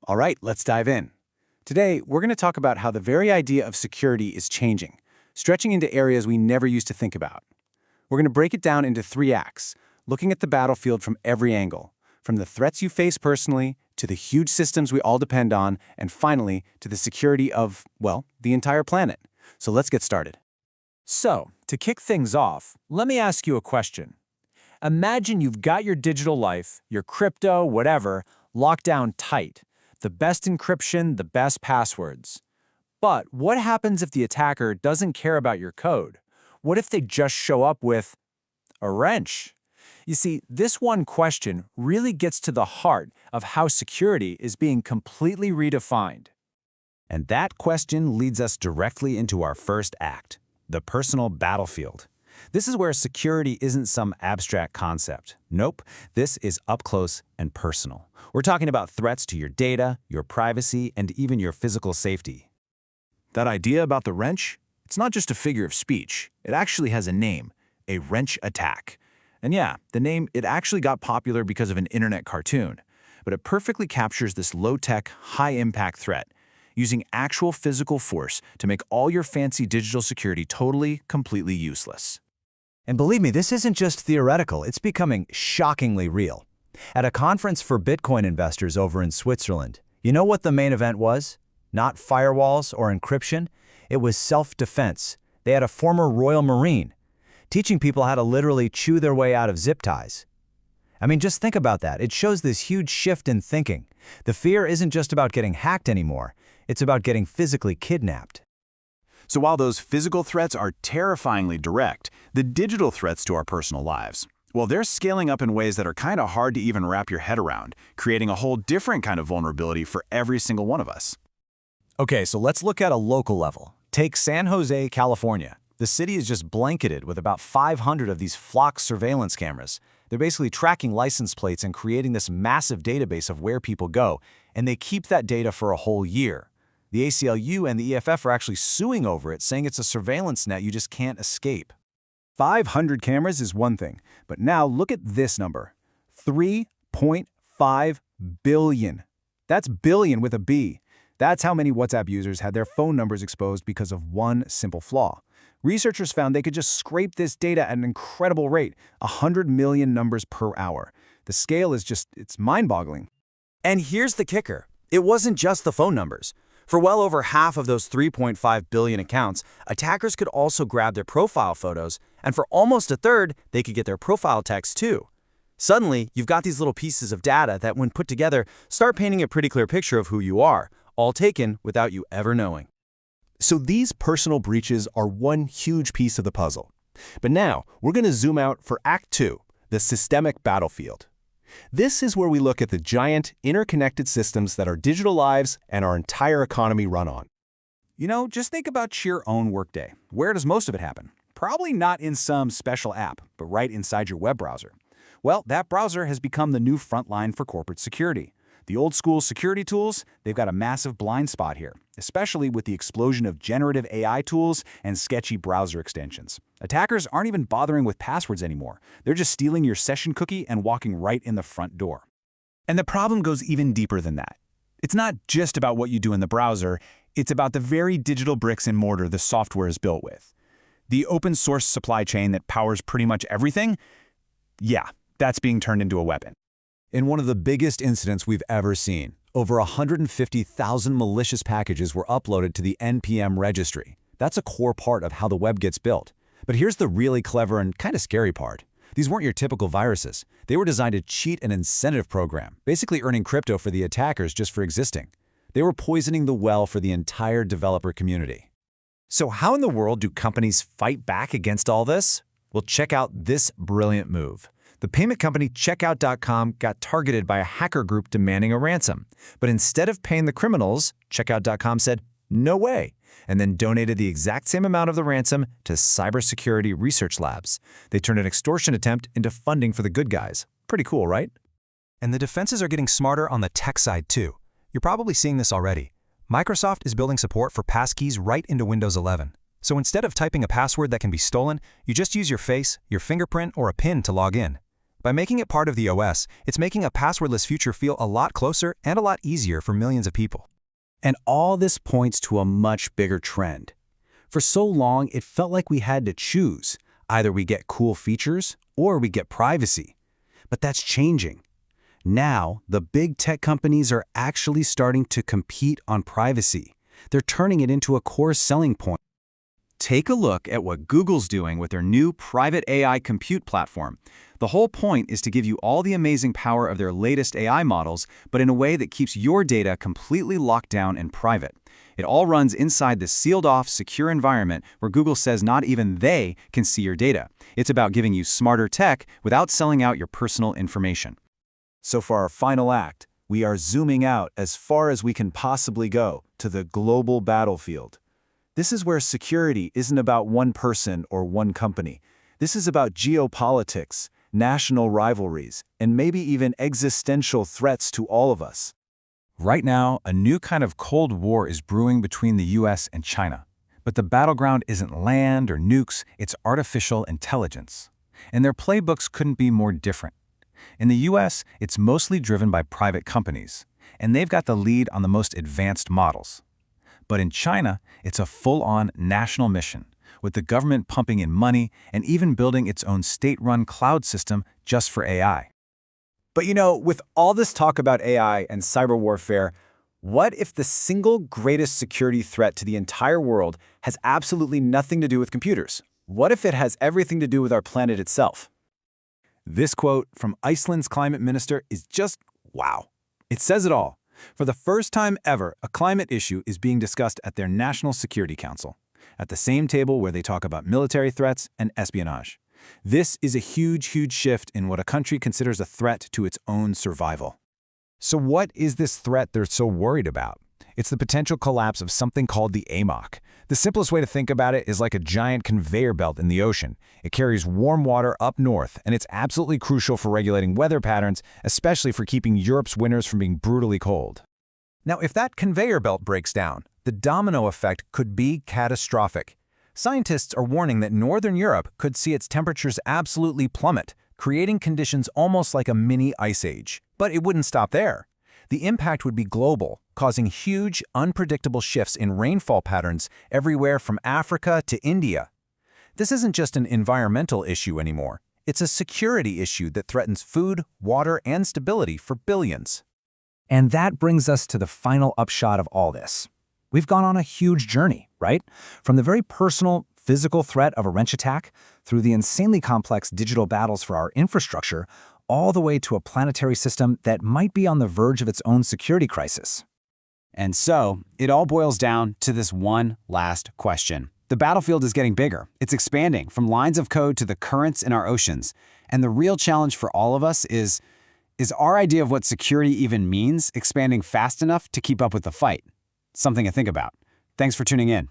All right, let's dive in. Today, we're going to talk about how the very idea of security is changing, stretching into areas we never used to think about. We're going to break it down into three acts, looking at the battlefield from every angle, from the threats you face personally, to the huge systems we all depend on, and finally, to the security of, well, the entire planet. So let's get started. So, to kick things off, let me ask you a question. Imagine you've got your digital life, your crypto, whatever, locked down tight. The best encryption, the best passwords. But what happens if the attacker doesn't care about your code? What if they just show up with a wrench? You see, this one question really gets to the heart of how security is being completely redefined. And that question leads us directly into our first act, the personal battlefield. This is where security isn't some abstract concept. Nope, this is up close and personal. We're talking about threats to your data, your privacy, and even your physical safety. That idea about the wrench? It's not just a figure of speech. It actually has a name, a wrench attack. And yeah, the name, it actually got popular because of an internet cartoon. But it perfectly captures this low-tech, high-impact threat, using actual physical force to make all your fancy digital security totally, completely useless. And believe me, this isn't just theoretical, it's becoming shockingly real. At a conference for Bitcoin investors over in Switzerland, you know what the main event was? Not firewalls or encryption, it was self-defense. They had a former Royal Marine, teaching people how to literally chew their way out of zip ties. I mean, just think about that. It shows this huge shift in thinking. The fear isn't just about getting hacked anymore, it's about getting physically kidnapped. So while those physical threats are terrifyingly direct, the digital threats to our personal lives, well, they're scaling up in ways that are kind of hard to even wrap your head around, creating a whole different kind of vulnerability for every single one of us. Okay, so let's look at a local level. Take San Jose, California. The city is just blanketed with about 500 of these flock surveillance cameras. They're basically tracking license plates and creating this massive database of where people go, and they keep that data for a whole year. The ACLU and the EFF are actually suing over it, saying it's a surveillance net you just can't escape. 500 cameras is one thing, but now look at this number. 3.5 billion. That's billion with a B. That's how many WhatsApp users had their phone numbers exposed because of one simple flaw. Researchers found they could just scrape this data at an incredible rate, 100 million numbers per hour. The scale is it's mind-boggling. And here's the kicker. It wasn't just the phone numbers. For well over half of those 3.5 billion accounts, attackers could also grab their profile photos, and for almost a third, they could get their profile text too. Suddenly, you've got these little pieces of data that, when put together, start painting a pretty clear picture of who you are, all taken without you ever knowing. So these personal breaches are one huge piece of the puzzle. But now, we're going to zoom out for Act 2, the systemic battlefield. This is where we look at the giant, interconnected systems that our digital lives and our entire economy run on. You know, just think about your own workday. Where does most of it happen? Probably not in some special app, but right inside your web browser. Well, that browser has become the new front line for corporate security. The old-school security tools, they've got a massive blind spot here, especially with the explosion of generative AI tools and sketchy browser extensions. Attackers aren't even bothering with passwords anymore. They're just stealing your session cookie and walking right in the front door. And the problem goes even deeper than that. It's not just about what you do in the browser, it's about the very digital bricks and mortar the software is built with. The open-source supply chain that powers pretty much everything, yeah, that's being turned into a weapon. In one of the biggest incidents we've ever seen, over 150,000 malicious packages were uploaded to the NPM registry. That's a core part of how the web gets built. But here's the really clever and kind of scary part. These weren't your typical viruses. They were designed to cheat an incentive program, basically earning crypto for the attackers just for existing. They were poisoning the well for the entire developer community. So how in the world do companies fight back against all this? Well, check out this brilliant move. The payment company Checkout.com got targeted by a hacker group demanding a ransom. But instead of paying the criminals, Checkout.com said, "No way," and then donated the exact same amount of the ransom to cybersecurity research labs. They turned an extortion attempt into funding for the good guys. Pretty cool, right? And the defenses are getting smarter on the tech side too. You're probably seeing this already. Microsoft is building support for passkeys right into Windows 11. So instead of typing a password that can be stolen, you just use your face, your fingerprint, or a PIN to log in. By making it part of the OS, it's making a passwordless future feel a lot closer and a lot easier for millions of people. And all this points to a much bigger trend. For so long, it felt like we had to choose. Either we get cool features or we get privacy. But that's changing. Now, the big tech companies are actually starting to compete on privacy. They're turning it into a core selling point. Take a look at what Google's doing with their new private AI compute platform. The whole point is to give you all the amazing power of their latest AI models, but in a way that keeps your data completely locked down and private. It all runs inside this sealed-off, secure environment where Google says not even they can see your data. It's about giving you smarter tech without selling out your personal information. So for our final act, we are zooming out as far as we can possibly go to the global battlefield. This is where security isn't about one person or one company. This is about geopolitics, national rivalries, and maybe even existential threats to all of us. Right now, a new kind of Cold War is brewing between the US and China. But the battleground isn't land or nukes, it's artificial intelligence. And their playbooks couldn't be more different. In the US, it's mostly driven by private companies, and they've got the lead on the most advanced models. But in China, it's a full-on national mission, with the government pumping in money and even building its own state-run cloud system just for AI. But with all this talk about AI and cyber warfare, what if the single greatest security threat to the entire world has absolutely nothing to do with computers? What if it has everything to do with our planet itself? This quote from Iceland's climate minister is just wow. It says it all. For the first time ever, a climate issue is being discussed at their National Security Council, at the same table where they talk about military threats and espionage. This is a huge, huge shift in what a country considers a threat to its own survival. So what is this threat they're so worried about? It's the potential collapse of something called the AMOC. The simplest way to think about it is like a giant conveyor belt in the ocean. It carries warm water up north, and it's absolutely crucial for regulating weather patterns, especially for keeping Europe's winters from being brutally cold. Now, if that conveyor belt breaks down, the domino effect could be catastrophic. Scientists are warning that Northern Europe could see its temperatures absolutely plummet, creating conditions almost like a mini ice age. But it wouldn't stop there. The impact would be global, causing huge, unpredictable shifts in rainfall patterns everywhere from Africa to India. This isn't just an environmental issue anymore. It's a security issue that threatens food, water, and stability for billions. And that brings us to the final upshot of all this. We've gone on a huge journey, right? From the very personal, physical threat of a wrench attack, through the insanely complex digital battles for our infrastructure, all the way to a planetary system that might be on the verge of its own security crisis. And so, it all boils down to this one last question. The battlefield is getting bigger. It's expanding from lines of code to the currents in our oceans. And the real challenge for all of us is our idea of what security even means expanding fast enough to keep up with the fight? Something to think about. Thanks for tuning in.